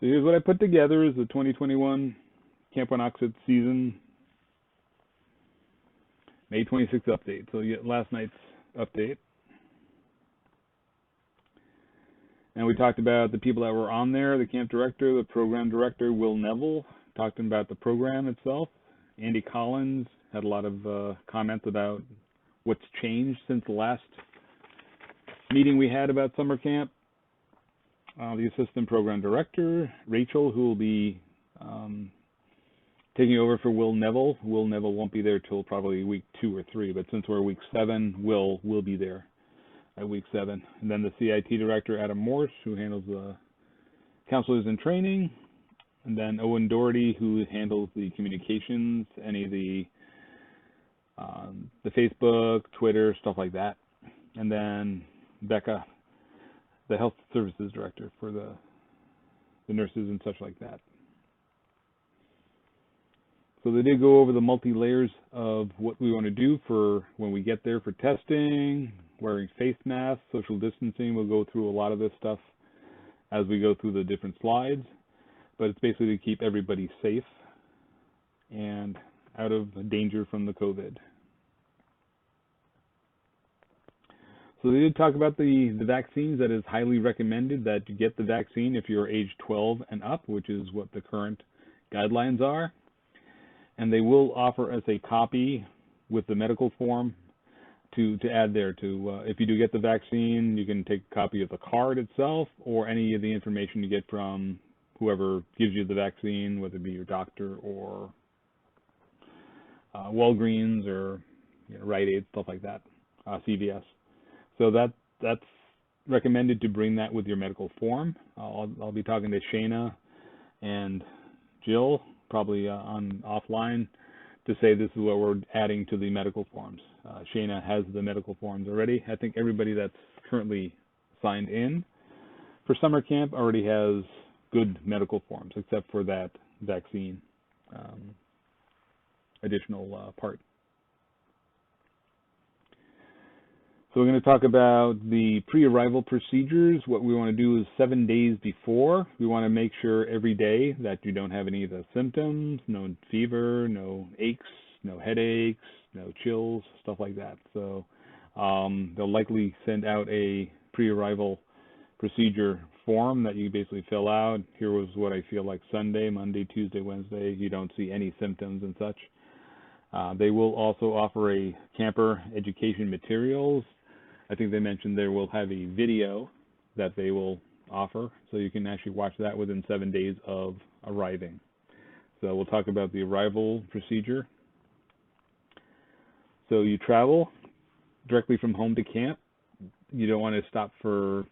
So here's what I put together is the 2021 Camp Wanocksett season May 26th update. So you get last night's update. And we talked about the people that were on there, the camp director, the program director, Will Neville, talking about the program itself. Andy Collins had a lot of comments about what's changed since the last meeting we had about summer camp. The assistant program director, Rachel, who will be taking over for Will Neville. Will Neville won't be there till probably week 2 or 3, but since we're week 7, Will be there at week 7. And then the CIT director, Adam Morse, who handles the counselors in training. And then Owen Doherty, who handles the communications, any of the Facebook, Twitter, stuff like that. And then Becca, the health services director for the nurses and such like that. So they did go over the multi-layers of what we want to do for when we get there for testing, wearing face masks, social distancing. We'll go through a lot of this stuff as we go through the different slides, but it's basically to keep everybody safe and out of danger from the COVID. So they did talk about the vaccines. That is highly recommended that you get the vaccine if you're age 12 and up, which is what the current guidelines are. And they will offer us a copy with the medical form to add there. If you do get the vaccine, you can take a copy of the card itself or any of the information you get from whoever gives you the vaccine, whether it be your doctor or Walgreens or Rite Aid, stuff like that, CVS. So that's recommended to bring that with your medical form. I'll be talking to Shayna and Jill, probably on offline, to say this is what we're adding to the medical forms. Shayna has the medical forms already. I think everybody that's currently signed in for summer camp already has good medical forms, except for that vaccine additional part. So we're going to talk about the pre-arrival procedures. What we want to do is 7 days before. We want to make sure every day that you don't have any of the symptoms, no fever, no aches, no headaches, no chills, stuff like that. So they'll likely send out a pre-arrival procedure form that you basically fill out. Here was what I feel like Sunday, Monday, Tuesday, Wednesday. You don't see any symptoms and such. They will also offer a camper education materials. I think they mentioned they will have a video that they will offer, so you can actually watch that within 7 days of arriving. So we'll talk about the arrival procedure. So you travel directly from home to camp. You don't want to stop for,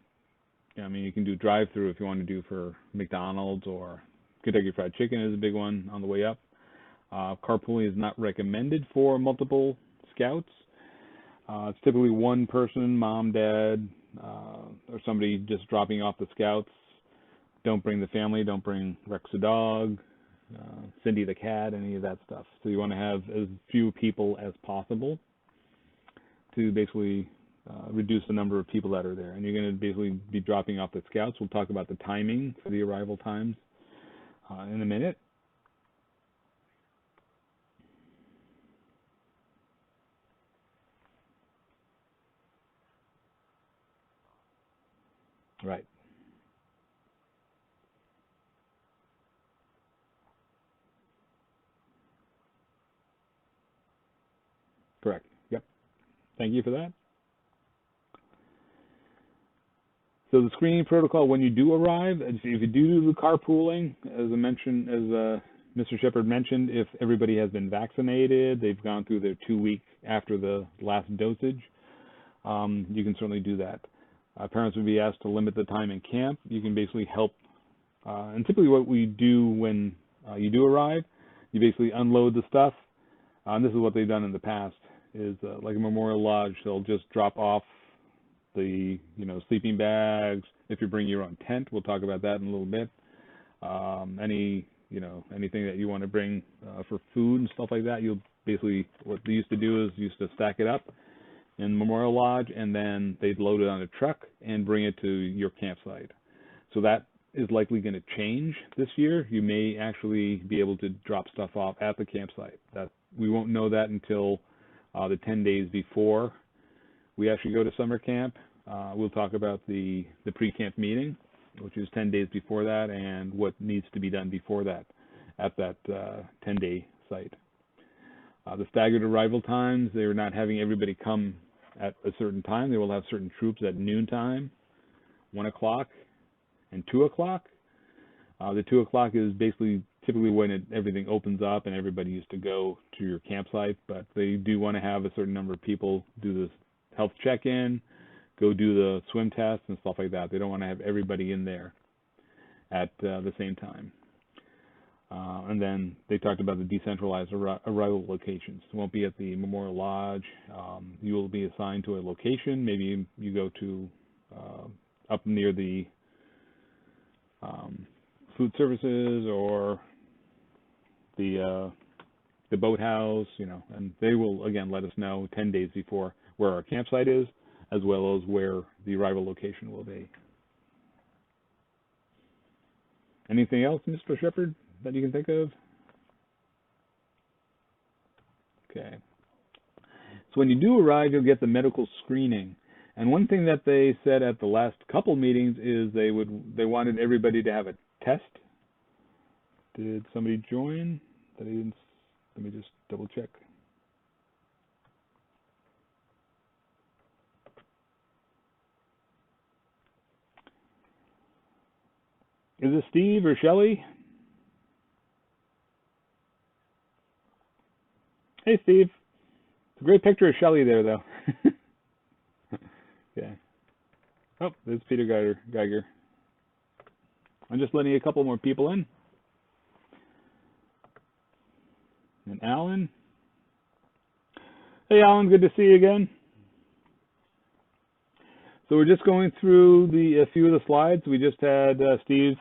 you can do drive-through if you want to do for McDonald's, or Kentucky Fried Chicken is a big one on the way up. Carpooling is not recommended for multiple scouts. It's typically one person, mom, dad, or somebody just dropping off the scouts. Don't bring the family. Don't bring Rex the dog, Cindy the cat, any of that stuff. So you want to have as few people as possible to basically reduce the number of people that are there. And you're going to basically be dropping off the scouts. We'll talk about the timing for the arrival times in a minute. Right. Correct. Yep. Thank you for that. So the screening protocol when you do arrive, if you do the carpooling, as I mentioned, as Mr. Shepard mentioned, if everybody has been vaccinated, they've gone through their 2 week after the last dosage, you can certainly do that. Parents would be asked to limit the time in camp. You can basically help, and typically what we do when you do arrive, you basically unload the stuff. And this is what they've done in the past, is like a Memorial Lodge, they'll just drop off the sleeping bags. If you bring your own tent, we'll talk about that in a little bit. Anything that you want to bring for food and stuff like that, you'll basically, what they used to do is used to stack it up in Memorial Lodge, and then they'd load it on a truck and bring it to your campsite. So that is likely going to change this year. You may actually be able to drop stuff off at the campsite. That we won't know that until the 10 days before we actually go to summer camp. We'll talk about the pre-camp meeting, which is 10 days before that, and what needs to be done before that at that 10-day site. The staggered arrival times, they're not having everybody come at a certain time. They will have certain troops at noontime, 1 o'clock, and 2 o'clock. The 2 o'clock is basically typically when everything opens up and everybody used to go to your campsite, but they do want to have a certain number of people do this health check-in, go do the swim test and stuff like that. They don't want to have everybody in there at the same time. And then they talked about the decentralized arrival locations. It won't be at the Memorial Lodge. You will be assigned to a location. Maybe you go to up near the food services or the boathouse, you know, and they will again let us know 10 days before where our campsite is, as well as where the arrival location will be. Anything else, Mr. Shepard, that you can think of? Okay. So when you do arrive, you'll get the medical screening. And one thing that they said at the last couple meetings is they wanted everybody to have a test. Did somebody join? That I didn't. Let me just double check. Is it Steve or Shelly? Hey, Steve. It's a great picture of Shelly there, though. Okay. Oh, there's Peter Geiger. I'm just letting a couple more people in. And Alan. Hey, Alan, good to see you again. So we're just going through a few of the slides. We just had Steve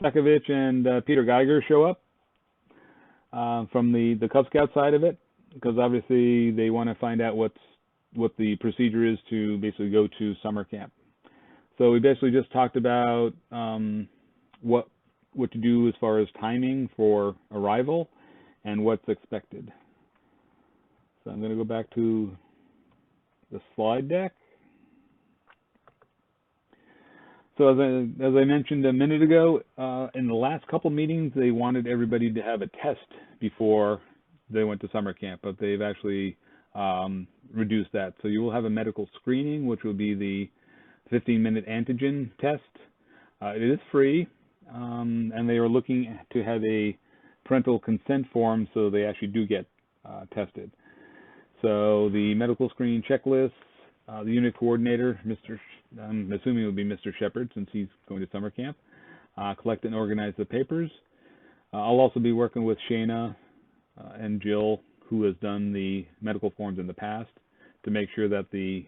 Sekovich and Peter Geiger show up from the Cub Scout side of it, because obviously they want to find out what the procedure is to basically go to summer camp. So we basically just talked about what to do as far as timing for arrival and what's expected. So I'm going to go back to the slide deck. So as I mentioned a minute ago, in the last couple meetings, they wanted everybody to have a test before they went to summer camp, but they've actually reduced that. So you will have a medical screening, which will be the 15-minute antigen test. It is free, and they are looking to have a parental consent form so they actually do get tested. So the medical screening checklist, the unit coordinator, I'm assuming it will be Mr. Shepard since he's going to summer camp, collect and organize the papers. I'll also be working with Shayna and Jill, who has done the medical forms in the past, to make sure that the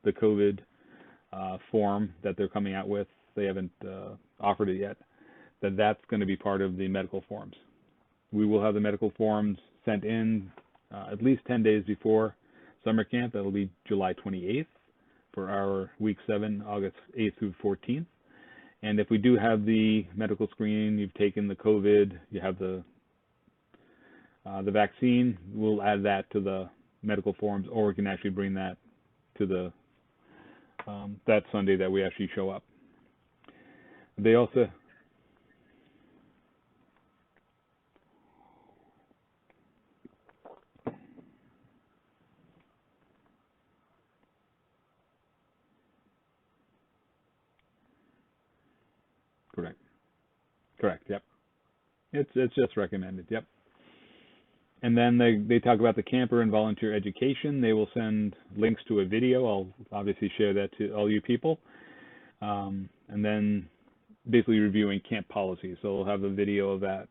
COVID form that they're coming out with, they haven't offered it yet, that's going to be part of the medical forms. We will have the medical forms sent in at least 10 days before summer camp. That'll be July 28th for our week 7, August 8th through 14th. And if we do have the medical screening, you've taken the COVID, you have the vaccine, we'll add that to the medical forms, or we can actually bring that to the that Sunday that we actually show up. They also Correct. Yep. It's just recommended. Yep. And then they talk about the camper and volunteer education. They will send links to a video. I'll obviously share that to all you people. And then basically reviewing camp policies. So we'll have a video of that.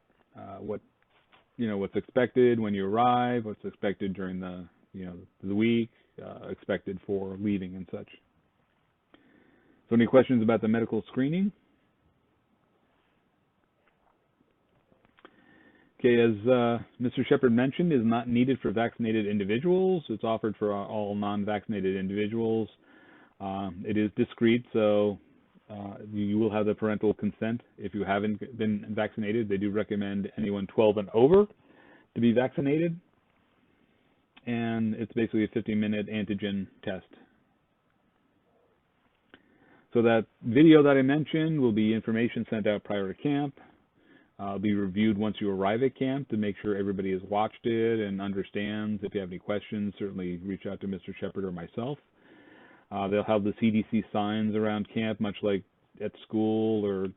What's expected when you arrive, what's expected during the week, expected for leaving and such. So any questions about the medical screening? Okay, as Mr. Shepard mentioned, is not needed for vaccinated individuals. It's offered for all non-vaccinated individuals. It is discreet, so You will have the parental consent if you haven't been vaccinated. They do recommend anyone 12 and over to be vaccinated. And it's basically a 50-minute antigen test. So that video that I mentioned will be information sent out prior to camp. Be reviewed once you arrive at camp to make sure everybody has watched it and understands. If you have any questions, certainly reach out to Mr. Shepard or myself. They'll have the CDC signs around camp, much like at school or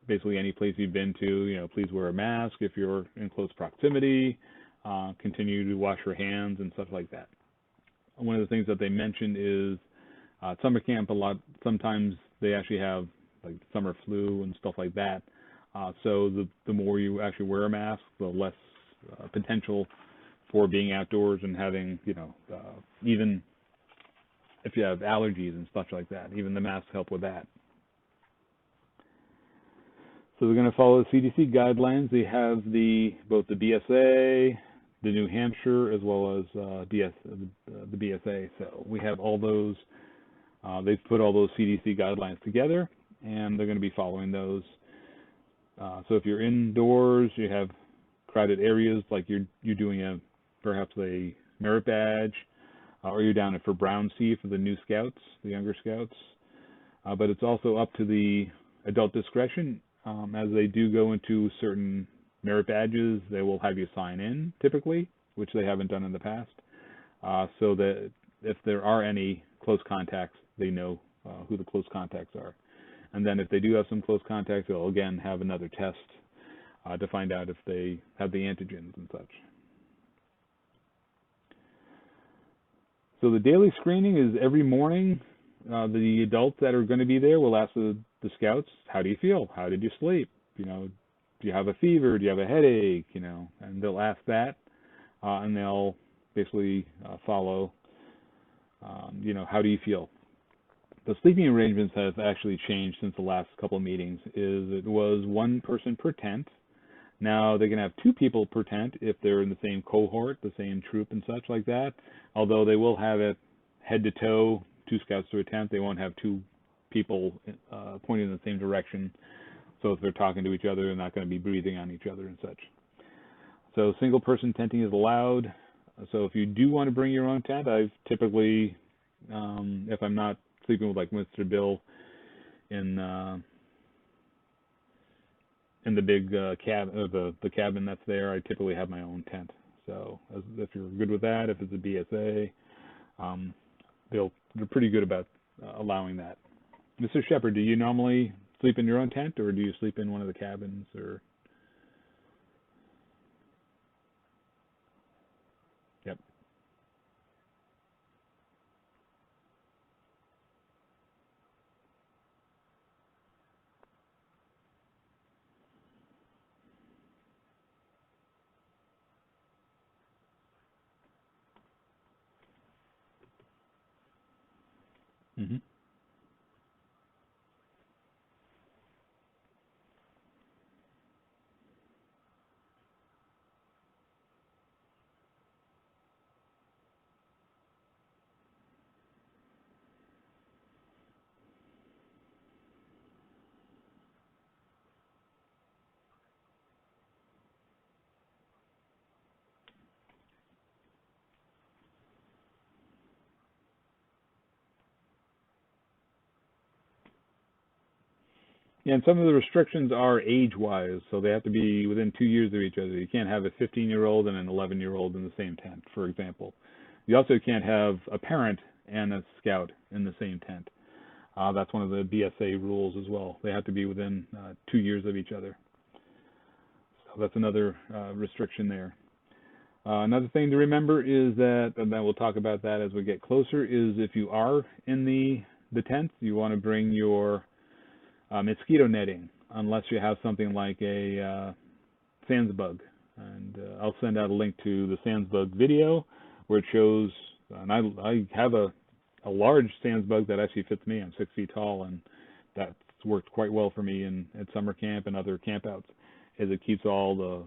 basically any place you've been to. You know, please wear a mask if you're in close proximity. Continue to wash your hands and stuff like that. One of the things that they mentioned is summer camp sometimes they actually have like summer flu and stuff like that. So the more you actually wear a mask, the less potential for being outdoors and having, even if you have allergies and stuff like that, even the masks help with that. So they're going to follow the CDC guidelines. They have both the BSA, the New Hampshire, as well as the BSA. So we have all those. They've put all those CDC guidelines together, and they're going to be following those. So if you're indoors, you have crowded areas, like you're doing perhaps a merit badge, or you're down for Brown C for the new scouts, the younger scouts. But it's also up to the adult discretion. As they do go into certain merit badges, they will have you sign in typically, which they haven't done in the past, so that if there are any close contacts, they know who the close contacts are. And then if they do have some close contacts, they'll again have another test to find out if they have the antigens and such. So the daily screening is every morning. The adults that are going to be there will ask the scouts, how do you feel? How did you sleep? Do you have a fever? Do you have a headache? And they'll ask that, and they'll basically follow, how do you feel? The sleeping arrangements have actually changed since the last couple of meetings. It was one person per tent. Now they can have two people per tent if they're in the same cohort, the same troop and such like that. Although they will have it head to toe, two scouts to a tent. They won't have two people pointing in the same direction. So if they're talking to each other, they're not going to be breathing on each other and such. So single person tenting is allowed. So if you do want to bring your own tent, I've typically, if I'm not sleeping with like Mr. Bill in the big the cabin that's there, I typically have my own tent. So if you're good with that, if it's a BSA, they're pretty good about allowing that. Mr. Shepard, do you normally sleep in your own tent, or do you sleep in one of the cabins, or? Yep. Mm-hmm. Yeah, and some of the restrictions are age-wise, so they have to be within 2 years of each other. You can't have a 15-year-old and an 11-year-old in the same tent, for example. You also can't have a parent and a scout in the same tent. That's one of the BSA rules as well. They have to be within 2 years of each other. So that's another restriction there. Another thing to remember is that, and then we'll talk about that as we get closer, is if you are in the tent, you want to bring your mosquito netting, unless you have something like a sands bug. And I'll send out a link to the sands bug video where it shows, and I have a large sands bug that actually fits me. I'm 6 feet tall, and that's worked quite well for me at summer camp and other campouts, as it keeps all the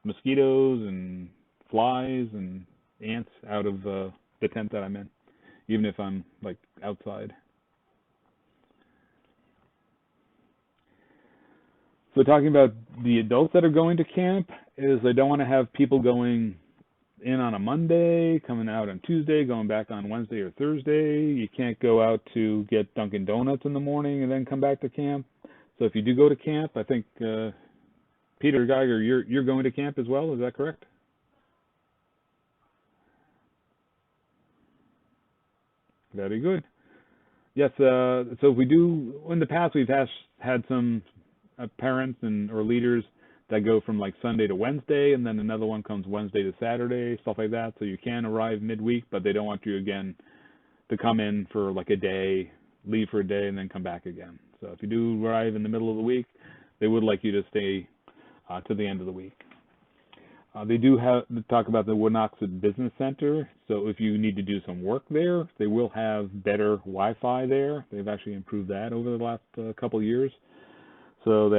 mosquitoes and flies and ants out of the tent that I'm in, even if I'm like outside. So talking about the adults that are going to camp is I don't want to have people going in on a Monday, coming out on Tuesday, going back on Wednesday or Thursday. You can't go out to get Dunkin' Donuts in the morning and then come back to camp. So if you do go to camp, I think Peter Geiger, you're going to camp as well. Is that correct? Very good. Yes. So if we do, in the past, we've had some parents and or leaders that go from like Sunday to Wednesday, and then another one comes Wednesday to Saturday, stuff like that. So you can arrive midweek, but they don't want you again to come in for like a day, leave for a day, and then come back again. So if you do arrive in the middle of the week, they would like you to stay to the end of the week. They do have talk about the Wanocksett Business Center. So if you need to do some work there, they will have better Wi-Fi there. They've actually improved that over the last couple of years. So they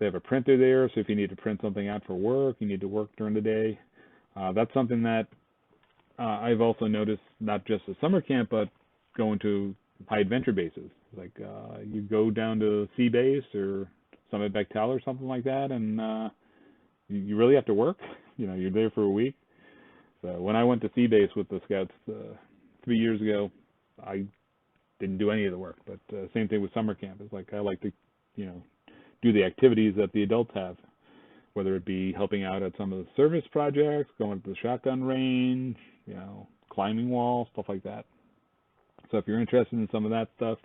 have a printer there. So if you need to print something out for work, you need to work during the day. That's something that I've also noticed, not just at summer camp, but going to high adventure bases. Like you go down to Sea Base or Summit Bechtel or something like that, and you really have to work. You know, you're there for a week. So when I went to Sea Base with the Scouts 3 years ago, I didn't do any of the work. But same thing with summer camp. It's like I like to, do the activities that the adults have, whether it be helping out at some of the service projects, going to the shotgun range, climbing walls, stuff like that. So if you're interested in some of that stuff,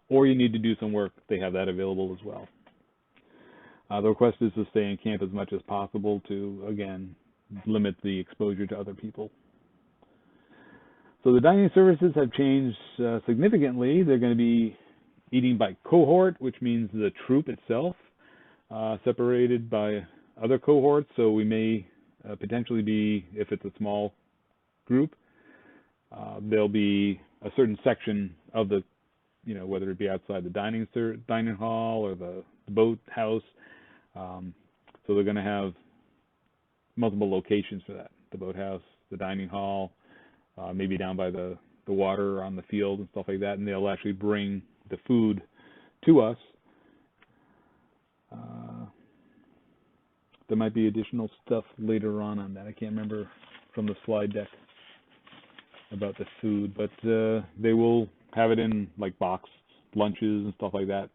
or you need to do some work, they have that available as well. The request is to stay in camp as much as possible to, again, limit the exposure to other people. So the dining services have changed significantly. They're going to be eating by cohort, which means the troop itself separated by other cohorts. So we may potentially be, if it's a small group, there'll be a certain section of the, whether it be outside the dining hall or the boat house. So they're going to have multiple locations for that: the boathouse, the dining hall, maybe down by the water on the field and stuff like that. And they'll actually bring the food to us. There might be additional stuff later on that. I can't remember from the slide deck about the food, but they will have it in like box lunches and stuff like that.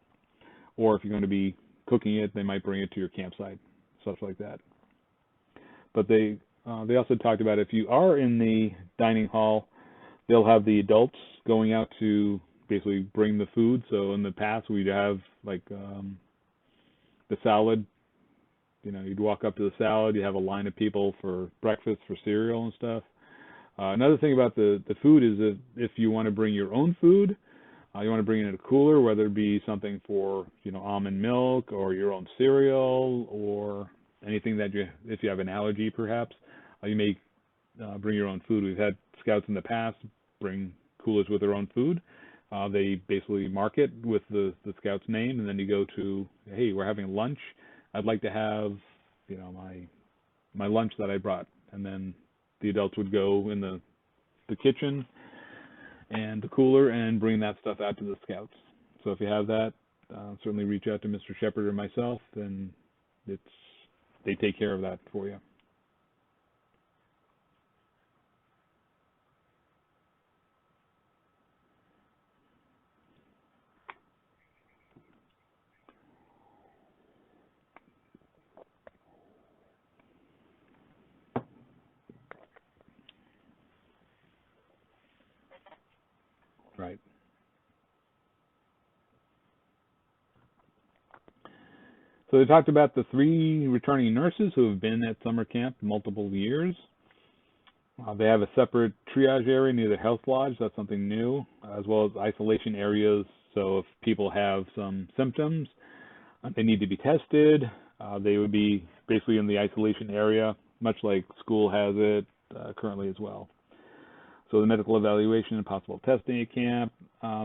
Or if you're going to be cooking it, they might bring it to your campsite, stuff like that. But they also talked about if you are in the dining hall, they'll have the adults going out to basically bring the food. So in the past, we'd have like the salad. You'd walk up to the salad. You have a line of people for breakfast, for cereal and stuff. Another thing about the food is that if you want to bring your own food, you want to bring it in a cooler, whether it be something for almond milk or your own cereal or anything that if you have an allergy perhaps, you may bring your own food. We've had scouts in the past bring coolers with their own food. They basically mark it with the scout's name, and then you go to, hey, we're having lunch. I'd like to have my lunch that I brought, and then the adults would go in the kitchen and the cooler and bring that stuff out to the scouts. So if you have that, certainly reach out to Mr. Shepard or myself, and they take care of that for you. Right. So they talked about the 3 returning nurses who have been at summer camp multiple years. They have a separate triage area near the health lodge. That's something new, as well as isolation areas. So if people have some symptoms, they need to be tested. They would be basically in the isolation area, much like school has it currently as well. So the medical evaluation and possible testing at camp.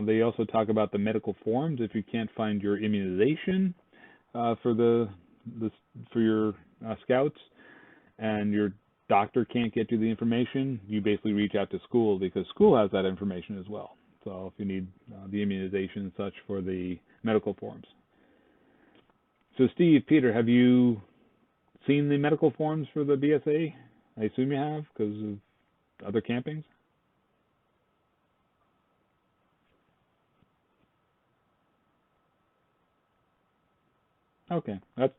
They also talk about the medical forms. If you can't find your immunization for your scouts, and your doctor can't get you the information, you basically reach out to school, because school has that information as well. So if you need the immunization and such for the medical forms. So Steve, Peter, have you seen the medical forms for the BSA? I assume you have because of other campings. Okay, that's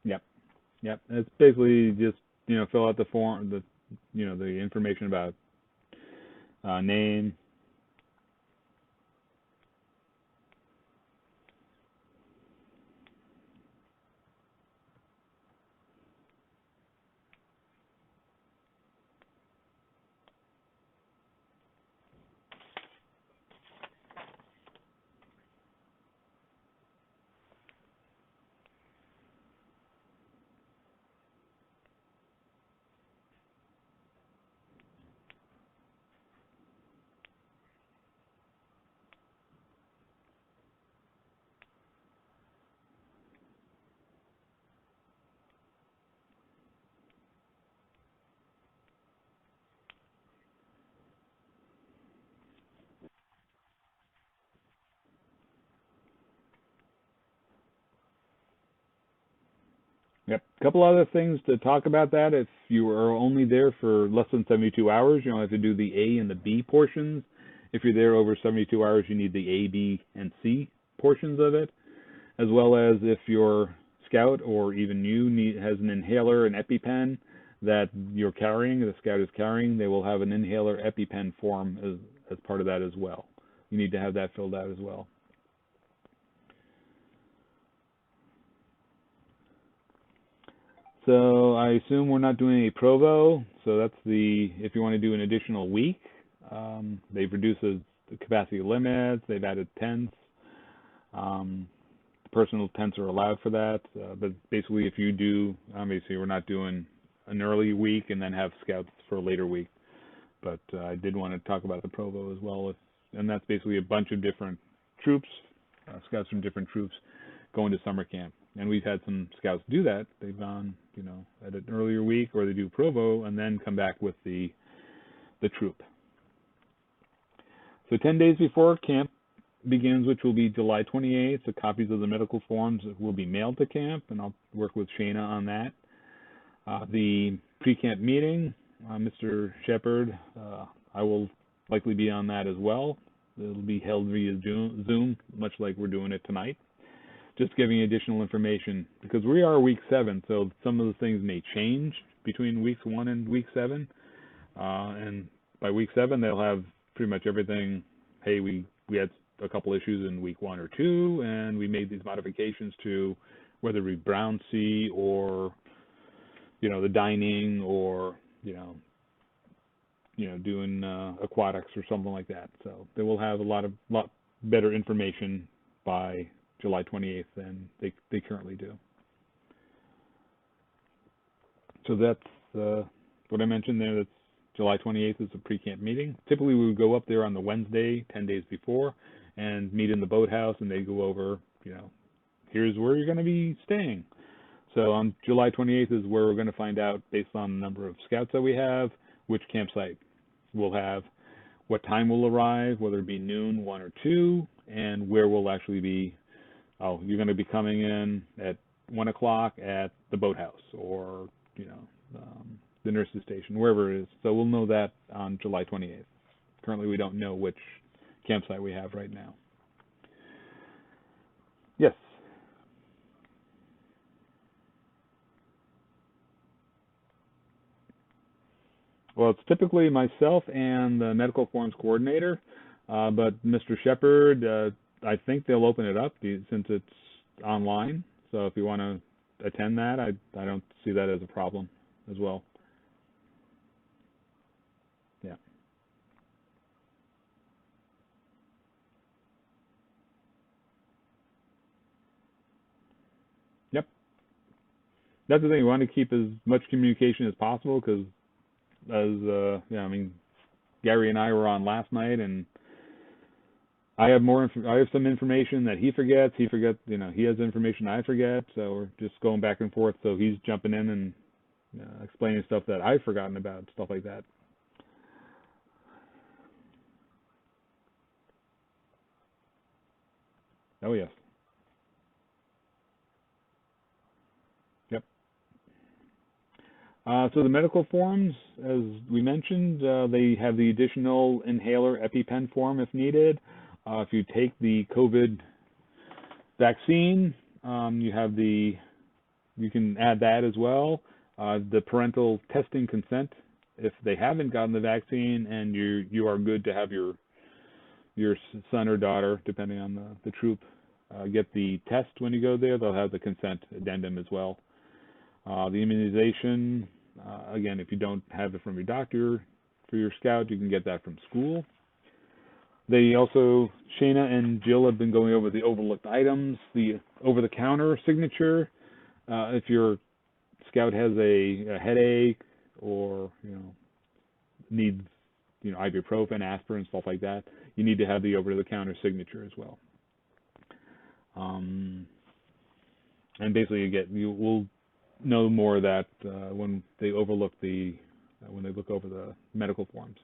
yep, yep. It's basically just fill out the form, the information about name. Yep. A couple other things to talk about that. If you are only there for less than 72 hours, you don't have to do the A and the B portions. If you're there over 72 hours, you need the A, B, and C portions of it, as well as if your scout or even you has an inhaler, an EpiPen that you're carrying, the scout is carrying, they will have an inhaler EpiPen form as part of that as well. You need to have that filled out as well. So I assume we're not doing a Provo, so that's if you want to do an additional week. They've reduced the capacity limits, they've added tents. Personal tents are allowed for that, but basically if you do, obviously we're not doing an early week and then have scouts for a later week. But I did want to talk about the Provo as well, and that's basically a bunch of different troops, scouts from different troops going to summer camp. And we've had some scouts do that. They've gone, at an earlier week, or they do Provo and then come back with the troop. So 10 days before camp begins, which will be July 28th, the copies of the medical forms will be mailed to camp, and I'll work with Shayna on that. The pre-camp meeting, Mr. Shepard, I will likely be on that as well. It'll be held via Zoom, much like we're doing it tonight. Just giving additional information, because we are week 7, so some of the things may change between weeks 1 and week 7. And by week 7, they'll have pretty much everything. Hey, we had a couple issues in week 1 or 2, and we made these modifications to whether it be Brown Sea or, the dining or, doing aquatics or something like that. So they will have a lot better information by July 28th than they currently do. So that's what I mentioned there. That's July 28th is the pre-camp meeting. Typically, we would go up there on the Wednesday, 10 days before, and meet in the boathouse, and they go over, here's where you're going to be staying. So on July 28th is where we're going to find out, based on the number of scouts that we have, which campsite we'll have, what time we'll arrive, whether it be noon, 1, or 2, and where we'll actually be. Oh, you're going to be coming in at 1 o'clock at the boathouse, or the nurse's station, wherever it is. So we'll know that on July 28th. Currently, we don't know which campsite we have right now. Yes. Well, it's typically myself and the medical forms coordinator, but Mr. Shepard, I think they'll open it up since it's online. So if you want to attend that, I don't see that as a problem as well. Yeah. Yep. That's the thing. We want to keep as much communication as possible because, Gary and I were on last night, and I have I have some information that he forgets. He has information I forget. So we're just going back and forth. So he's jumping in and explaining stuff that I've forgotten about, stuff like that. Oh yes. Yep. So the medical forms, as we mentioned, they have the additional inhaler EpiPen form if needed. If you take the COVID vaccine, you can add that as well. The parental testing consent, if they haven't gotten the vaccine and you are good to have your son or daughter, depending on the troop, get the test when you go there, they'll have the consent addendum as well. The immunization, again, if you don't have it from your doctor for your scout, you can get that from school. They also, Shayna and Jill have been going over the overlooked items, the over-the-counter signature. If your scout has a headache or needs ibuprofen, aspirin, stuff like that, you need to have the over-the-counter signature as well. And basically, you will know more of that when they when they look over the medical forms.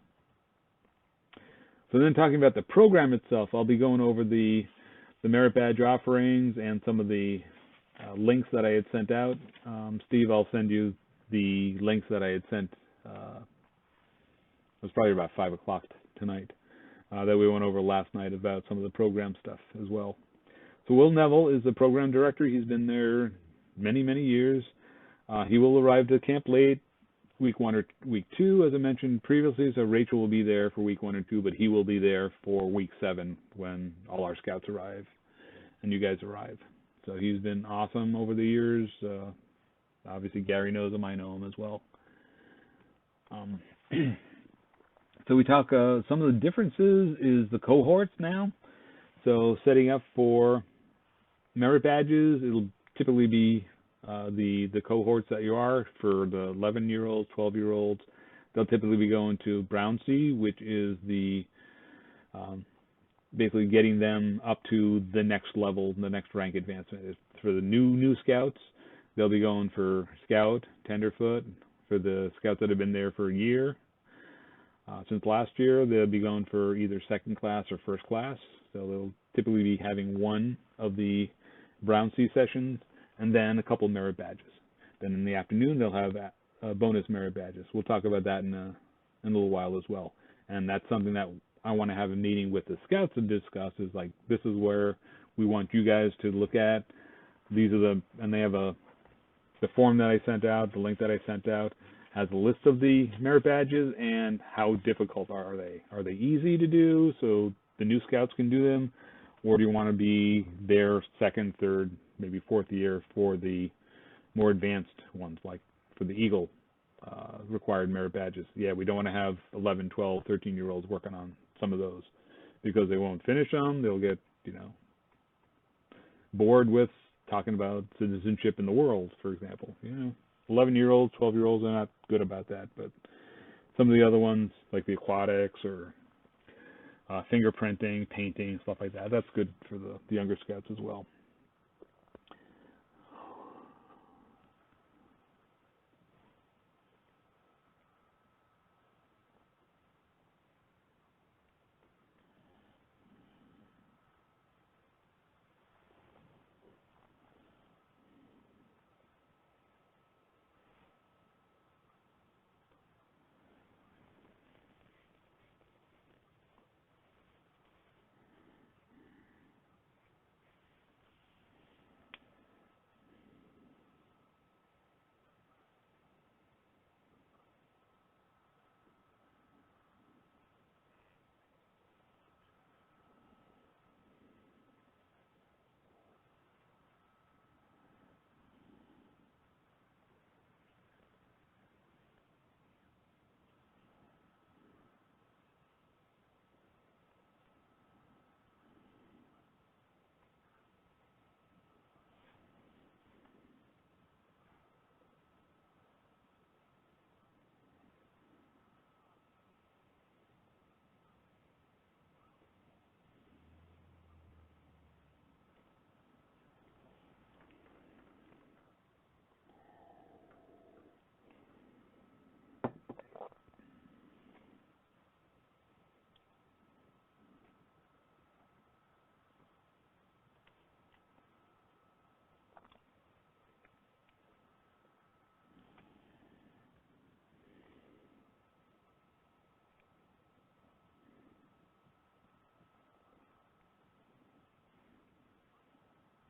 So then, talking about the program itself, I'll be going over the merit badge offerings and some of the links that I had sent out. Steve, I'll send you the links that I had sent. It was probably about 5 o'clock tonight that we went over last night about some of the program stuff as well. So Will Neville is the program director. He's been there many, many years. He will arrive to camp late, week 1 or week 2, as I mentioned previously. So Rachel will be there for week 1 or 2, but he will be there for week 7 when all our scouts arrive and you guys arrive. So he's been awesome over the years. Obviously, Gary knows him. I know him as well. So we talk, some of the differences is the cohorts now. So setting up for merit badges, it'll typically be the cohorts that you are for the 11-year-olds, 12-year-olds. They'll typically be going to Brown C, which is the basically getting them up to the next level, the next rank advancement. For the new scouts, they'll be going for Scout, Tenderfoot. For the scouts that have been there for a year, since last year, they'll be going for either second class or first class. So they'll typically be having one of the Brown C sessions and then a couple merit badges. Then in the afternoon, they'll have bonus merit badges. We'll talk about that in a little while as well. And that's something that I want to have a meeting with the scouts to discuss, is like, this is where we want you guys to look at. These are and they have the form that I sent out, the link that I sent out, has a list of the merit badges and how difficult are they. Are they easy to do so the new scouts can do them, or do you want to be their second, third, maybe fourth year for the more advanced ones, like for the Eagle required merit badges? Yeah, we don't want to have 11, 12, 13-year-olds working on some of those because they won't finish them. They'll get, bored with talking about citizenship in the world, for example. 11-year-olds, 12-year-olds are not good about that, but some of the other ones, like the aquatics or fingerprinting, painting, stuff like that, that's good for the younger scouts as well.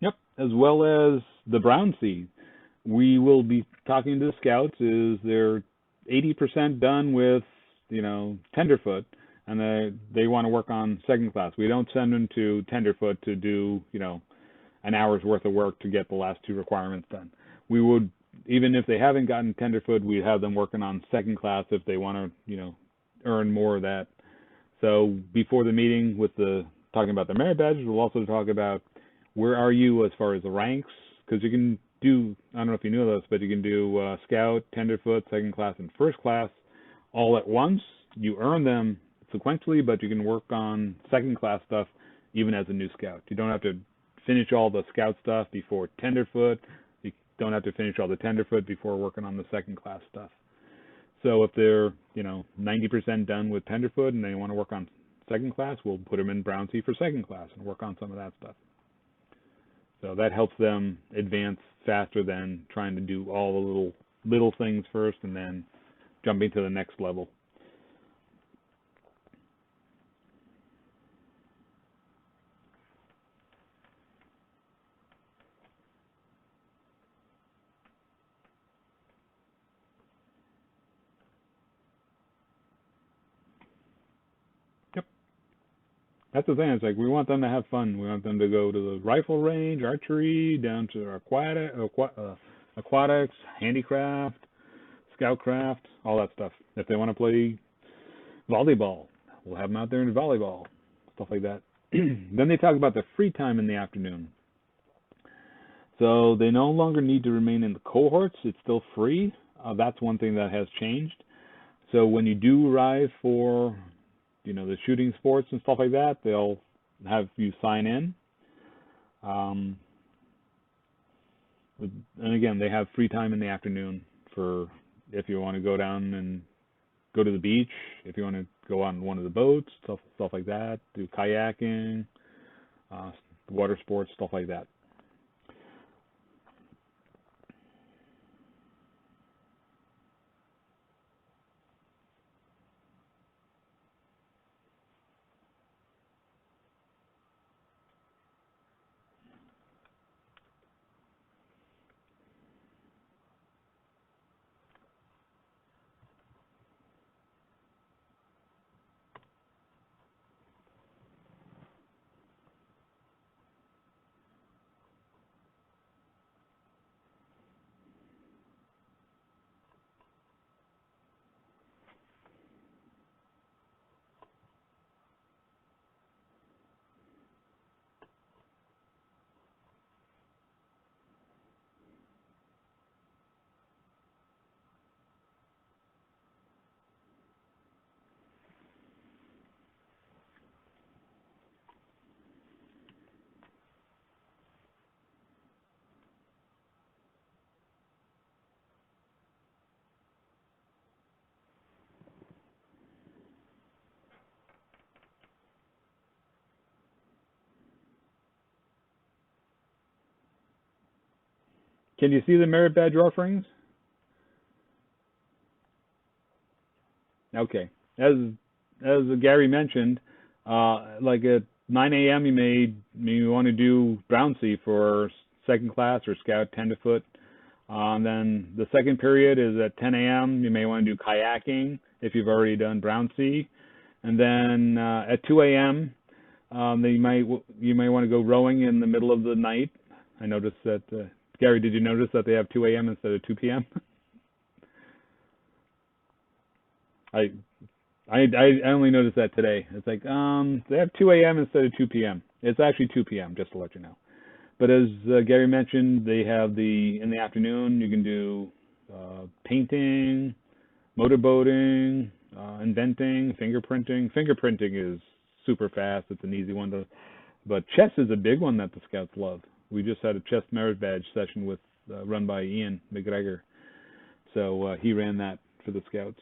Yep, as well as the brown sea. We will be talking to the scouts. Is they're 80% done with, tenderfoot, and they want to work on second class. We don't send them to tenderfoot to do, an hour's worth of work to get the last two requirements done. We would, even if they haven't gotten tenderfoot, we'd have them working on second class if they want to, earn more of that. So before the meeting with talking about the merit badges, we'll also talk about where are you as far as the ranks, because you can do, I don't know if you knew this, but you can do scout, tenderfoot, second class, and first class all at once. You earn them sequentially, but you can work on second class stuff even as a new scout. You don't have to finish all the scout stuff before tenderfoot. You don't have to finish all the tenderfoot before working on the second class stuff. So if they're, 90% done with tenderfoot and they want to work on second class, we'll put them in brown sea for second class and work on some of that stuff. So that helps them advance faster than trying to do all the little things first and then jumping to the next level. Yep. That's the thing. It's like we want them to have fun. We want them to go to the rifle range, archery, down to aquatics, handicraft, scoutcraft, all that stuff. If they want to play volleyball, we'll have them out there in volleyball, stuff like that. Then they talk about the free time in the afternoon. So they no longer need to remain in the cohorts. It's still free. That's one thing that has changed. So when you do arrive for, the shooting sports and stuff like that, they'll have you sign in. And again, they have free time in the afternoon for if you want to go down and go to the beach, if you want to go on one of the boats, stuff like that, do kayaking, water sports, stuff like that. Can you see the merit badge offerings? Okay. As Gary mentioned, like at 9 a.m. you want to do brown sea for second class or scout tenderfoot. Then the second period is at 10 a.m. You may want to do kayaking if you've already done brown sea. And then at 2 a.m. You may want to go rowing in the middle of the night. I noticed that Gary, did you notice that they have 2 a.m. instead of 2 p.m.? I only noticed that today. It's like they have 2 a.m. instead of 2 p.m. It's actually 2 p.m. just to let you know. But as Gary mentioned, they have in the afternoon you can do painting, motorboating, inventing, fingerprinting. Fingerprinting is super fast. It's an easy one to. But chess is a big one that the Scouts love. We just had a chess merit badge session with run by Ian McGregor. So he ran that for the Scouts.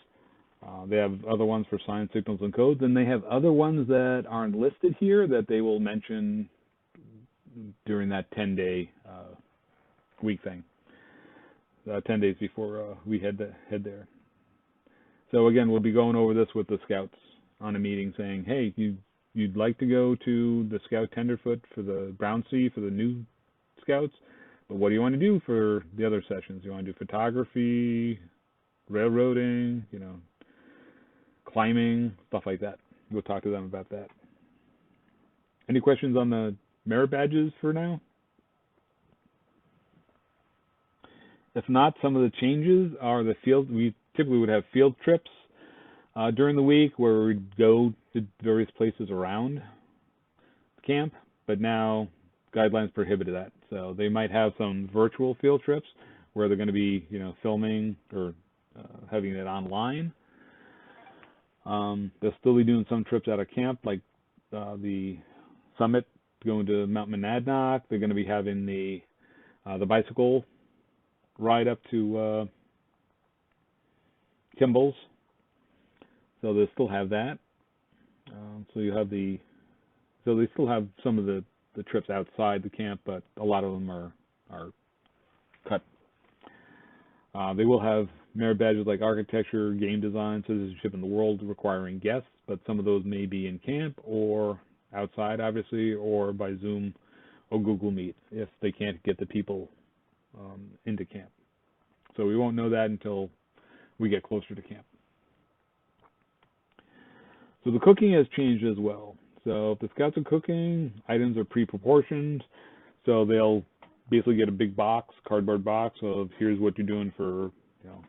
They have other ones for science, signals, and codes, and they have other ones that aren't listed here that they will mention during that 10-day week thing, 10 days before we head there. So again, we'll be going over this with the Scouts on a meeting saying, hey, you'd like to go to the Scout Tenderfoot for the Brown Sea for the new Scouts. But what do you want to do for the other sessions? You want to do photography, railroading, climbing, stuff like that. We'll talk to them about that. Any questions on the merit badges for now? If not, some of the changes are the field. We typically would have field trips during the week where we'd go to various places around camp, but now guidelines prohibit that. So they might have some virtual field trips where they're going to be, filming or having it online. They'll still be doing some trips out of camp, like the summit going to Mount Monadnock. They're going to be having the bicycle ride up to Kimball's. So they'll still have that. So they still have some of the trips outside the camp, but a lot of them are cut. They will have merit badges like architecture, game design, citizenship in the world requiring guests, but some of those may be in camp or outside, obviously, or by Zoom or Google Meet if they can't get the people into camp. So we won't know that until we get closer to camp. So the cooking has changed as well. So if the Scouts are cooking, items are pre-proportioned. So they'll basically get a big box, cardboard box of here's what you're doing for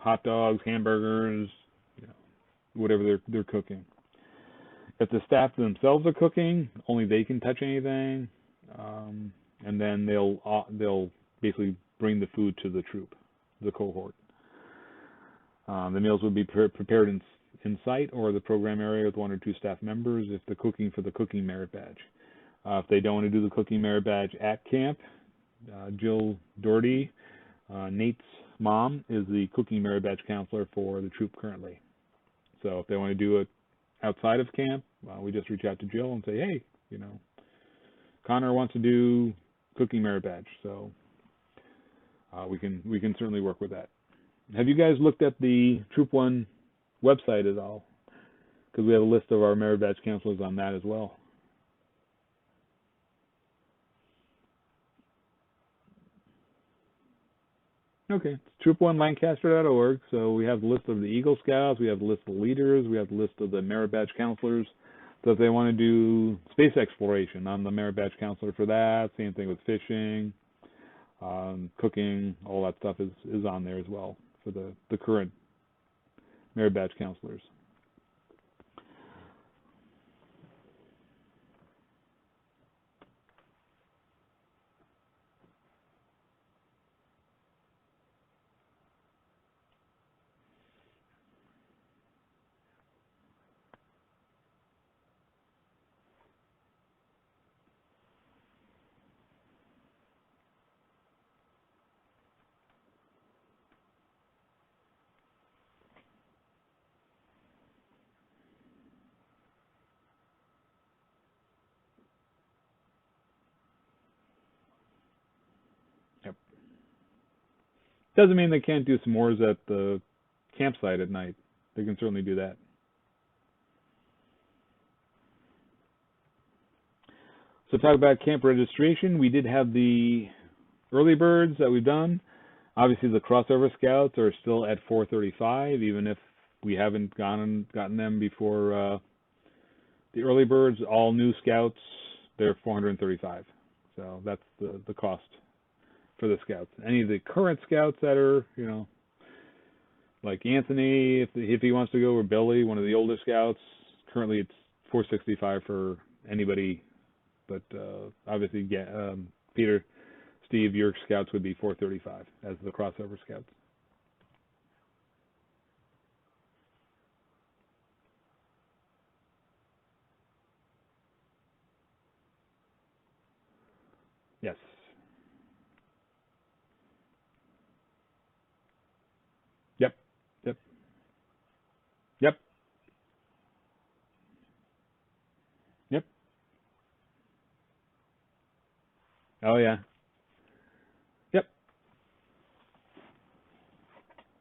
hot dogs, hamburgers, whatever they're cooking. If the staff themselves are cooking, only they can touch anything, and then they'll basically bring the food to the troop, the cohort. The meals would be prepared in site or the program area with 1 or 2 staff members if they're cooking for the cooking merit badge. If they don't want to do the cooking merit badge at camp, Jill Doherty, Nate's mom, is the cooking merit badge counselor for the troop currently. So if they want to do it outside of camp, we just reach out to Jill and say, hey, Connor wants to do cooking merit badge. So we can certainly work with that. Have you guys looked at the Troop 1 website at all? Because we have a list of our merit badge counselors on that as well. Okay, it's troop1lancaster.org. So we have the list of the Eagle Scouts, we have the list of the leaders, we have the list of the merit badge counselors. So if they want to do space exploration, I'm the merit badge counselor for that. Same thing with fishing, cooking, all that stuff is on there as well for the current merit badge counselors. Yep. Doesn't mean they can't do s'mores at the campsite at night. They can certainly do that. So talk about camp registration. We did have the early birds that we've done. Obviously, the crossover scouts are still at 435, even if we haven't gotten them before the early birds. All new scouts, they're 435. So that's the cost for the scouts. Any of the current scouts that are, like Anthony, if he wants to go, or Billy, one of the older scouts, currently it's 465 for anybody. But obviously, Peter, Steve, your scouts would be 435 as the crossover scouts. Yes. Yep. Yep. Yep. Yep. Oh yeah. Yep.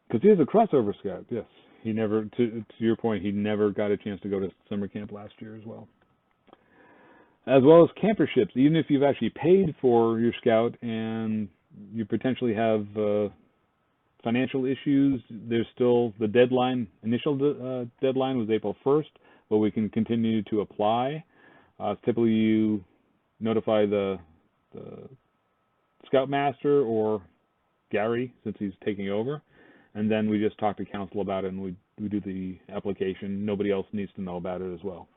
Because he is a crossover scout. Yes. He never, to your point, he never got a chance to go to summer camp last year as well. as well as camperships. Even if you've actually paid for your Scout and you potentially have financial issues, there's still the deadline. Initial deadline was April 1st, but we can continue to apply. Typically, you notify the Scoutmaster or Gary, since he's taking over, and then we just talk to council about it, and we do the application. Nobody else needs to know about it as well.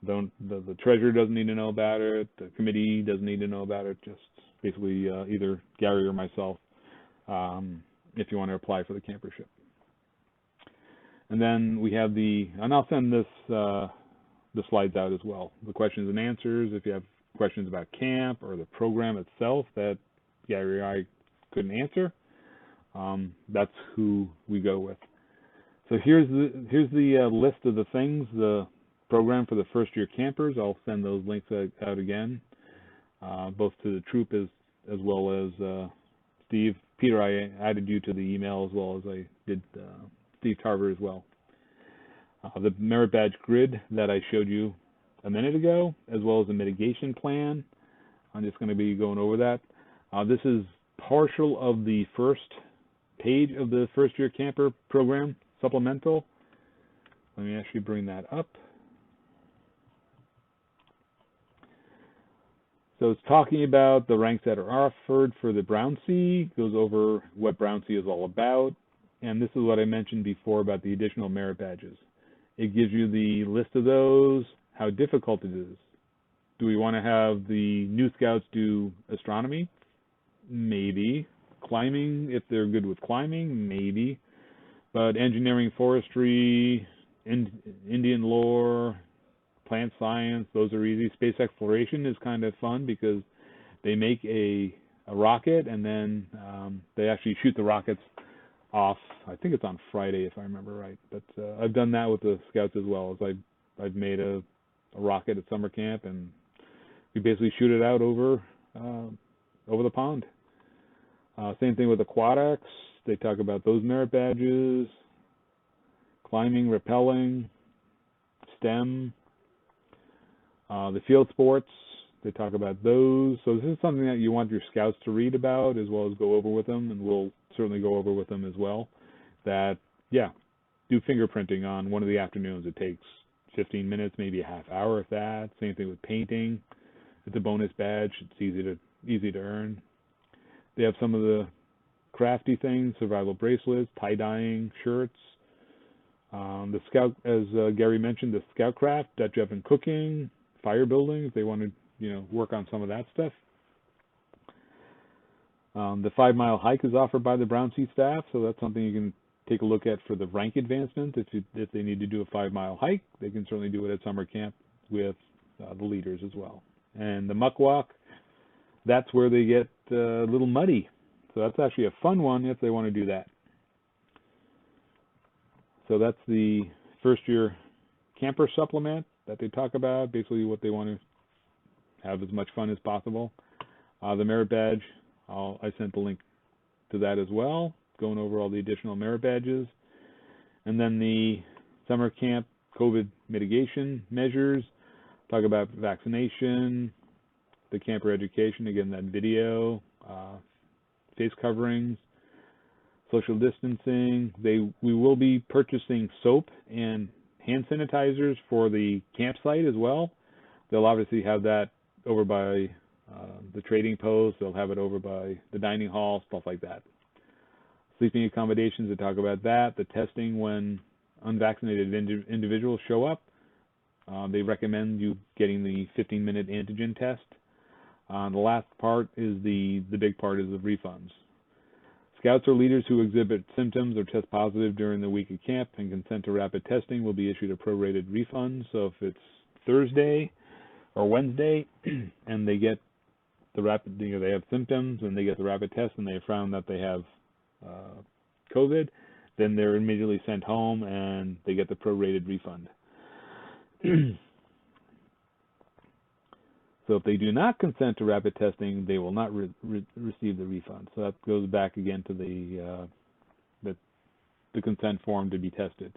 The treasurer doesn't need to know about it. The committee doesn't need to know about it. Just basically either Gary or myself, if you want to apply for the campership. And then we have and I'll send this the slides out as well. The questions and answers. If you have questions about camp or the program itself that Gary or I couldn't answer, that's who we go with. So here's the list of the things, the program for the first-year campers. I'll send those links out again, both to the troop as well as Steve. Peter, I added you to the email as well as I did Steve Tarver as well. The merit badge grid that I showed you a minute ago, as well as the mitigation plan. I'm just going to be going over that. This is partial of the first page of the first-year camper program supplemental. Let me actually bring that up. So it's talking about the ranks that are offered for the Brown C, goes over what Brown C is all about, and this is what I mentioned before about the additional merit badges. It gives you the list of those, how difficult it is. Do we want to have the new scouts do astronomy? Maybe. Climbing, if they're good with climbing, maybe. But engineering, forestry, Indian lore, plant science, those are easy. Space exploration is kind of fun because they make a rocket and then they actually shoot the rockets off. I think it's on Friday if I remember right. But I've done that with the scouts as well. As I've made a rocket at summer camp and we basically shoot it out over the pond. Same thing with aquatics. They talk about those merit badges, climbing, rappelling, STEM. The field sports, they talk about those. So this is something that you want your scouts to read about as well as go over with them, and we'll certainly go over with them as well. That, yeah, do fingerprinting on one of the afternoons. It takes 15 minutes, maybe a half hour if that. Same thing with painting. It's a bonus badge. It's easy to earn. They have some of the crafty things, survival bracelets, tie-dyeing shirts. The scout, as Gary mentioned, the scout craft, Dutch oven cooking, fire building, if they want to, work on some of that stuff. The 5-mile hike is offered by the Brown Sea staff, so that's something you can take a look at for the rank advancement. If they need to do a 5-mile hike, they can certainly do it at summer camp with the leaders as well. And the muck walk, that's where they get a little muddy. So that's actually a fun one if they want to do that. So that's the first-year camper supplement that they talk about, basically what they want to have as much fun as possible. The merit badge, I sent the link to that as well, going over all the additional merit badges. And then the summer camp COVID mitigation measures, talk about vaccination, the camper education, again, that video, face coverings, social distancing. We will be purchasing soap and hand sanitizers for the campsite as well. They'll obviously have that over by the trading post. They'll have it over by the dining hall, stuff like that. Sleeping accommodations, they talk about that. The testing when unvaccinated individuals show up. They recommend you getting the 15-minute antigen test. The last part is the big part is the refunds. Scouts or leaders who exhibit symptoms or test positive during the week of camp and consent to rapid testing will be issued a prorated refund. So if it's Thursday or Wednesday and they get the rapid, they have symptoms and they get the rapid test and they found that they have COVID, then they're immediately sent home and they get the prorated refund. So if they do not consent to rapid testing, they will not receive the refund. So that goes back again to the consent form to be tested.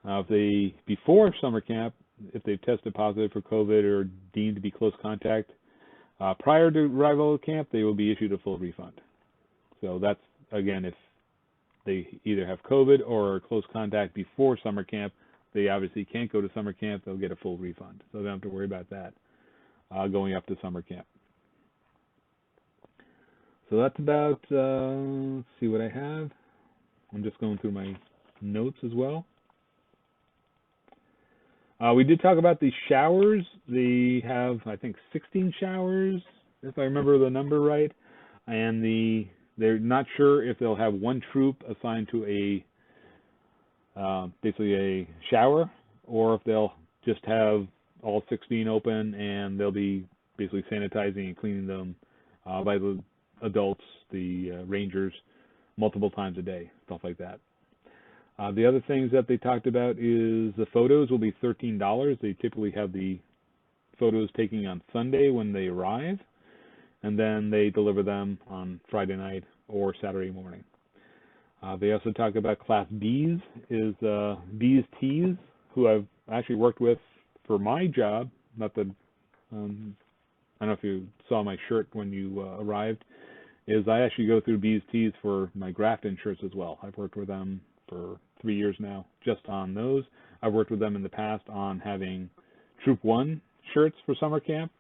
If they, before summer camp, if they've tested positive for COVID or deemed to be close contact prior to arrival at camp, they will be issued a full refund. So that's, again, if they either have COVID or are close contact before summer camp, they obviously can't go to summer camp, they'll get a full refund. So they don't have to worry about that going up to summer camp. So that's about, let's see what I have. I'm just going through my notes as well. We did talk about the showers. They have, I think, 16 showers, if I remember the number right. And they're not sure if they'll have one troop assigned to basically a shower, or if they'll just have all 16 open and they'll be basically sanitizing and cleaning them by the adults, the rangers, multiple times a day, stuff like that. The other things that they talked about is the photos will be $13. They typically have the photos taken on Sunday when they arrive, and then they deliver them on Friday night or Saturday morning. They also talk about Class Bs, is Bs Ts, who I've actually worked with for my job. Not that, I don't know if you saw my shirt when you arrived, is I actually go through Bs Ts for my Grafton shirts as well. I've worked with them for 3 years now, just on those. I've worked with them in the past on having Troop 1 shirts for summer camp.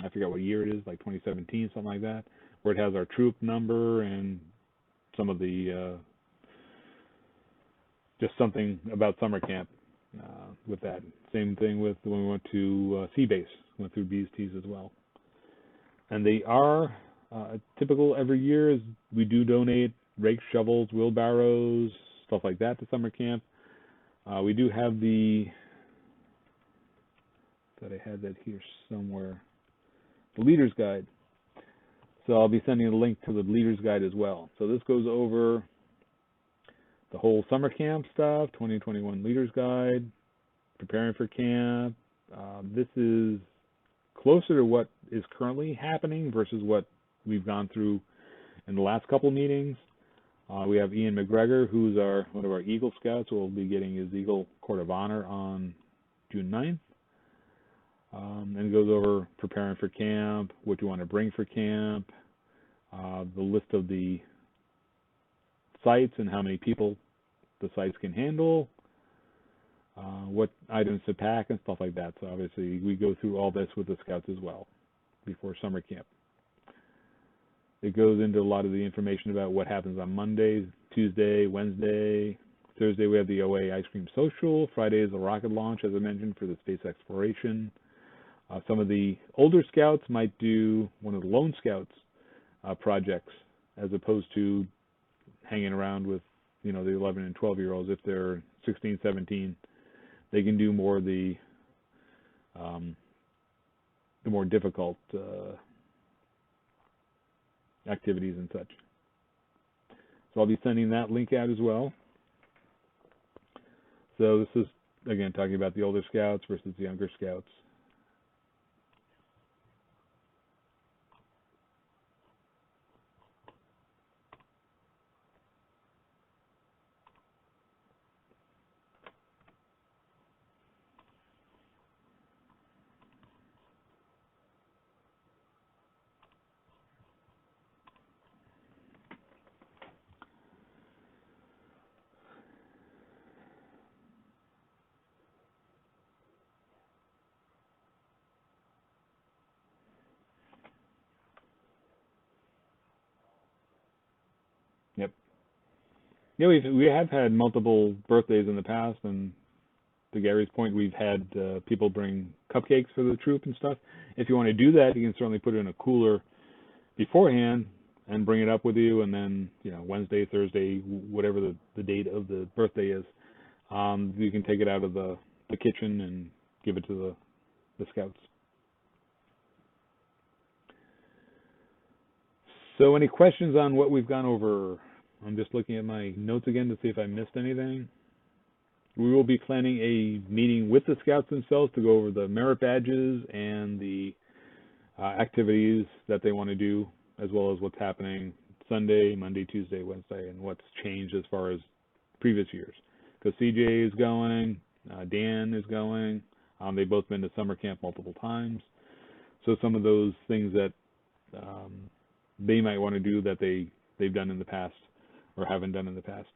I forget what year it is, like 2017, something like that, where it has our troop number and some of the, just something about summer camp with that. Same thing with when we went to Sea Base, went through B's T's as well. And they are typical every year is we do donate rakes, shovels, wheelbarrows, stuff like that to summer camp. We do have I had that here somewhere, the Leader's Guide. So I'll be sending a link to the Leader's Guide as well. So this goes over the whole summer camp stuff, 2021 Leader's Guide, preparing for camp. This is closer to what is currently happening versus what we've gone through in the last couple meetings. We have Ian McGregor, who's one of our Eagle Scouts, who will be getting his Eagle Court of Honor on June 9th. And goes over preparing for camp, what you want to bring for camp, the list of the sites and how many people the sites can handle, what items to pack and stuff like that. So obviously we go through all this with the Scouts as well before summer camp. It goes into a lot of the information about what happens on Monday, Tuesday, Wednesday. Thursday we have the OA Ice Cream Social. Friday is the rocket launch, as I mentioned, for the space exploration. Some of the older Scouts might do one of the Lone Scouts projects as opposed to hanging around with, the 11 and 12-year-olds. If they're 16, 17, they can do more of the more difficult activities and such. So I'll be sending that link out as well. So this is, again, talking about the older Scouts versus the younger Scouts. Yep. Yeah, we have had multiple birthdays in the past, and to Gary's point, we've had people bring cupcakes for the troop and stuff. If you want to do that, you can certainly put it in a cooler beforehand and bring it up with you, and then Wednesday, Thursday, whatever the date of the birthday is, you can take it out of the kitchen and give it to the Scouts. So any questions on what we've gone over? I'm just looking at my notes again to see if I missed anything. We will be planning a meeting with the Scouts themselves to go over the merit badges and the activities that they want to do, as well as what's happening Sunday, Monday, Tuesday, Wednesday, and what's changed as far as previous years. Because CJ is going, Dan is going, They've both been to summer camp multiple times. So some of those things that they might want to do that they've done in the past or haven't done in the past.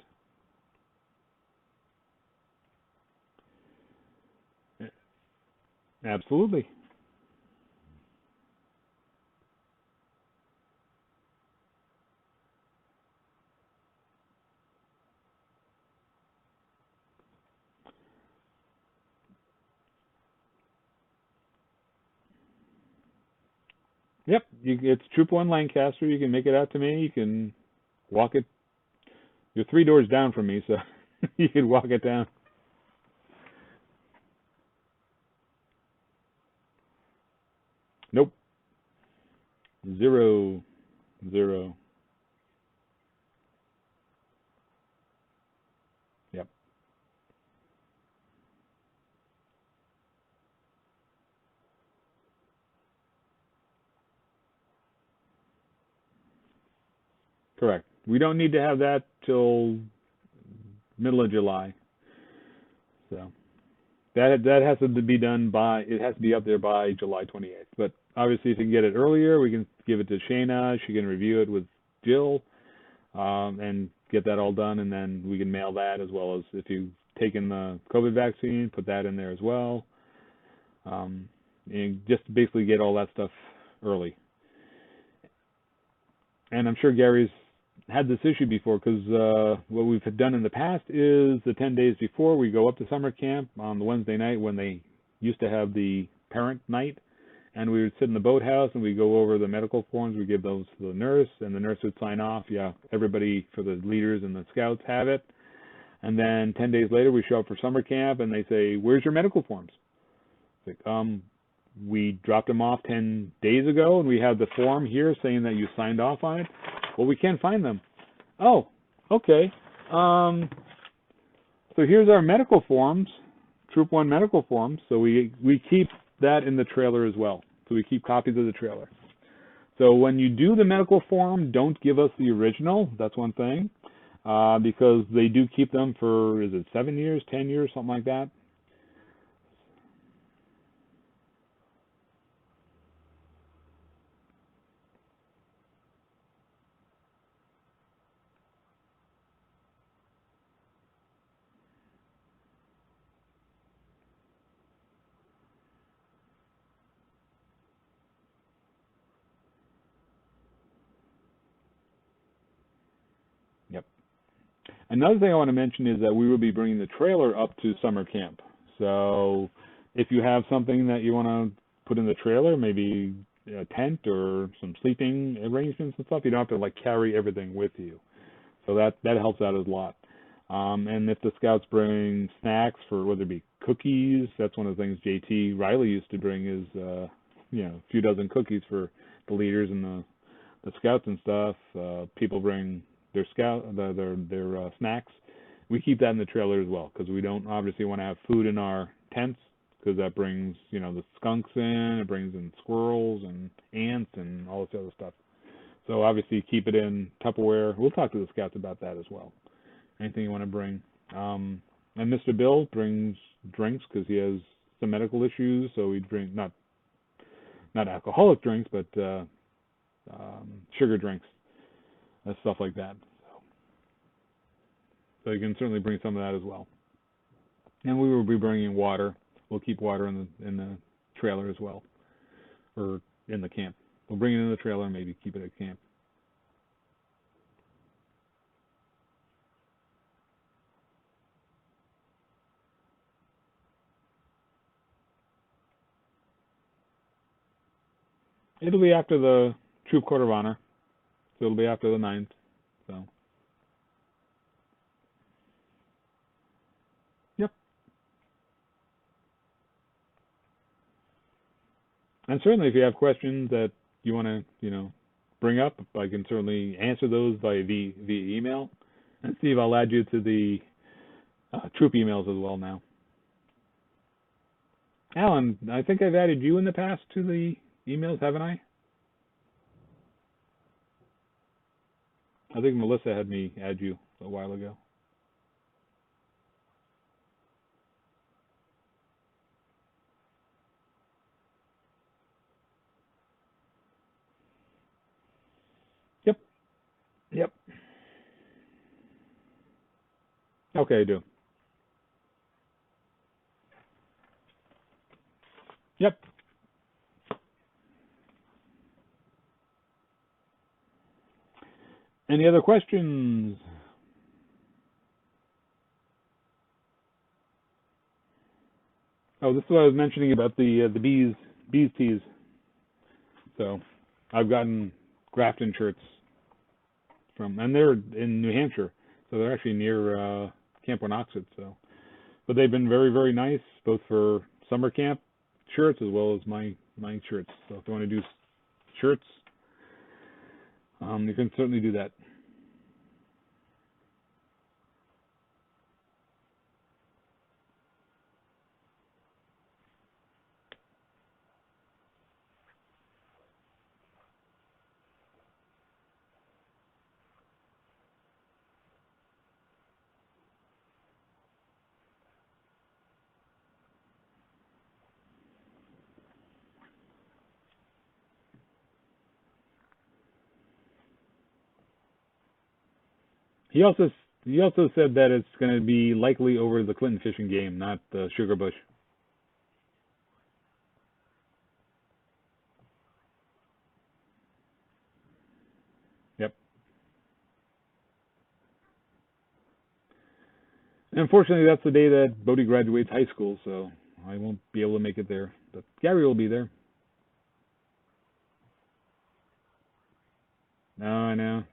Absolutely. Yep, it's Troop 1 Lancaster. You can make it out to me. You can walk it. You're 3 doors down from me, so you can walk it down. Nope. 0, 0. Yep, correct. We don't need to have that till middle of July. So that has to be done by, it has to be up there by July 28th. But obviously, if you can get it earlier, we can give it to Shayna. She can review it with Jill, and get that all done, and then we can mail that, as well as if you've taken the COVID vaccine, put that in there as well. And just basically get all that stuff early. And I'm sure Gary's had this issue before, because what we've done in the past is the 10 days before we go up to summer camp on the Wednesday night, when they used to have the parent night, and we would sit in the boathouse and we go over the medical forms. We give those to the nurse, and the nurse would sign off. Yeah, everybody, for the leaders and the scouts, have it. And then 10 days later, we show up for summer camp, and they say, "Where's your medical forms?" It's like, we dropped them off 10 days ago, and we have the form here saying that you signed off on it. Well, we can't find them. Oh, okay. So here's our medical forms, Troop 1 medical forms. So we keep that in the trailer as well. So we keep copies of the trailer. So when you do the medical form, don't give us the original. That's one thing, because they do keep them for, is it 7 years, 10 years, something like that? Yep. Another thing I want to mention is that we will be bringing the trailer up to summer camp. So if you have something that you want to put in the trailer, maybe a tent or some sleeping arrangements and stuff, you don't have to like carry everything with you. So that helps out a lot. And if the scouts bring snacks, for whether it be cookies, that's one of the things JT Riley used to bring, is a few dozen cookies for the leaders and the scouts and stuff. People bring their snacks. We keep that in the trailer as well, because we don't obviously want to have food in our tents, because that brings the skunks in, it brings in squirrels and ants and all this other stuff. So obviously keep it in Tupperware. We'll talk to the scouts about that as well. Anything you want to bring. And Mr. Bill brings drinks because he has some medical issues, so we drink not alcoholic drinks, but sugar drinks and stuff like that. So you can certainly bring some of that as well. And we will be bringing water. We'll keep water in the trailer as well, or in the camp. We'll bring it in the trailer and maybe keep it at camp. It'll be after the Troop Court of Honor, so it'll be after the 9th. So, yep. And certainly, if you have questions that you want to, bring up, I can certainly answer those via email. And Steve, I'll add you to the troop emails as well now. Alan, I think I've added you in the past to the emails, haven't I? I think Melissa had me add you a while ago. Okay, I do. Yep. Any other questions? Oh, this is what I was mentioning about the bees teas. So I've gotten Grafton shirts from, and they're in New Hampshire, so they're actually near Camp Wanocksett. So, but they've been very, very nice, both for summer camp shirts as well as my shirts. So if you want to do shirts, you can certainly do that. He also said that it's going to be likely over the Clinton fishing game, not the Sugar Bush. Yep. And unfortunately, that's the day that Bodie graduates high school, so I won't be able to make it there. But Gary will be there. No, I know.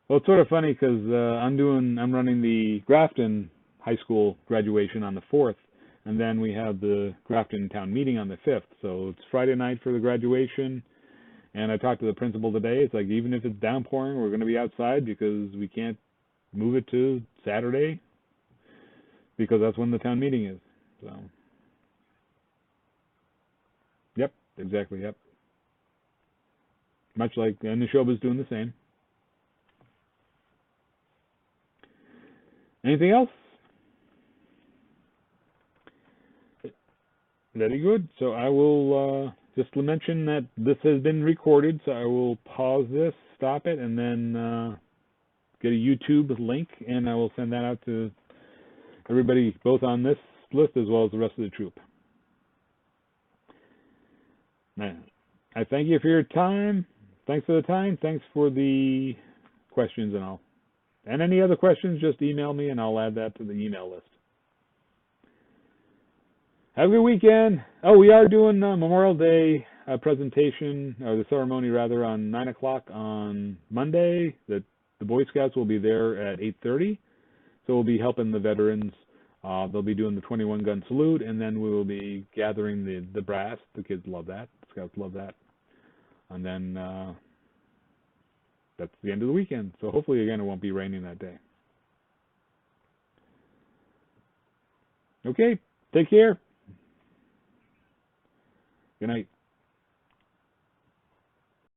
Well, it's sort of funny because I'm running the Grafton High School graduation on the 4th, and then we have the Grafton Town Meeting on the 5th. So it's Friday night for the graduation, and I talked to the principal today. It's like, even if it's downpouring, we're going to be outside because we can't move it to Saturday because that's when the town meeting is. So, yep, exactly, yep. Much like, and the Neshoba's doing the same. Anything else? Very good. So I will just mention that this has been recorded, so I will pause this, stop it, and then get a YouTube link, and I will send that out to everybody, both on this list as well as the rest of the troop. I thank you for your time. Thanks for the time. Thanks for the questions and all. And any other questions, just email me, and I'll add that to the email list. Have a good weekend. Oh, we are doing Memorial Day presentation, or the ceremony rather, on 9 o'clock on Monday. The Boy Scouts will be there at 8:30, so we'll be helping the veterans. They'll be doing the 21 gun salute, and then we will be gathering the brass. The kids love that. The Scouts love that. And then that's the end of the weekend. So hopefully, again, it won't be raining that day. Okay, take care. Good night.